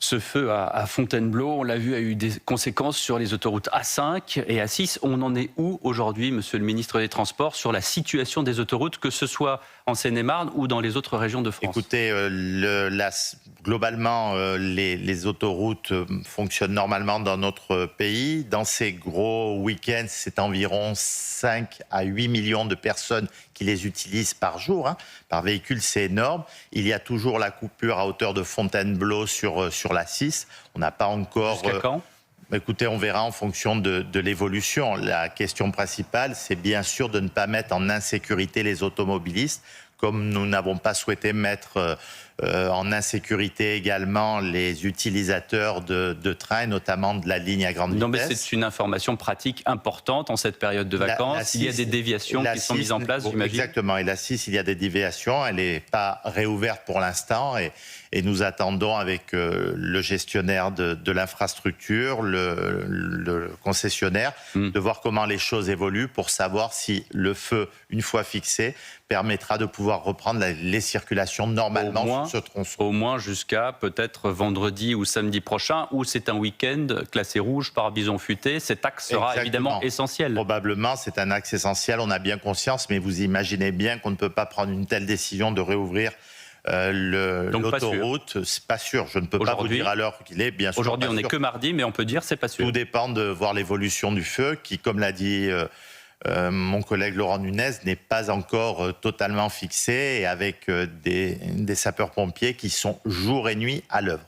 Ce feu à Fontainebleau, on l'a vu, a eu des conséquences sur les autoroutes A5 et A6. On en est où aujourd'hui, monsieur le ministre des Transports, sur la situation des autoroutes, que ce soit en Seine-et-Marne ou dans les autres régions de France? Écoutez, globalement, les autoroutes fonctionnent normalement dans notre pays. Dans ces gros week-ends, c'est environ 5 à 8 millions de personnes qui les utilisent par jour. Par véhicule, c'est énorme. Il y a toujours la coupure à hauteur de Fontainebleau sur la 6. On n'a pas encore... Jusqu'à quand? Écoutez, on verra en fonction de l'évolution. La question principale, c'est bien sûr de ne pas mettre en insécurité les automobilistes, comme nous n'avons pas souhaité mettre en insécurité également les utilisateurs de trains, notamment de la ligne à grande vitesse. Non, mais c'est une information pratique importante en cette période de vacances. Il y a des déviations qui sont mises en place, j'imagine. Exactement. Et la 6, il y a des déviations. Elle n'est pas réouverte pour l'instant. Et nous attendons avec le gestionnaire de l'infrastructure, le concessionnaire, de voir comment les choses évoluent pour savoir si le feu, une fois fixé, permettra de pouvoir reprendre les circulations normalement sur ce tronçon. Au moins jusqu'à peut-être vendredi ou samedi prochain, où c'est un week-end classé rouge par bison futé. Cet axe sera évidemment essentiel. Probablement, c'est un axe essentiel, on a bien conscience, mais vous imaginez bien qu'on ne peut pas prendre une telle décision de réouvrir l'autoroute. C'est pas sûr, je ne peux pas vous dire à l'heure qu'il est, bien sûr. Aujourd'hui, on n'est que mardi, mais on peut dire c'est pas sûr. Tout dépend de voir l'évolution du feu, qui, comme l'a dit mon collègue Laurent Nunez, n'est pas encore totalement fixé, et avec des sapeurs-pompiers qui sont jour et nuit à l'œuvre.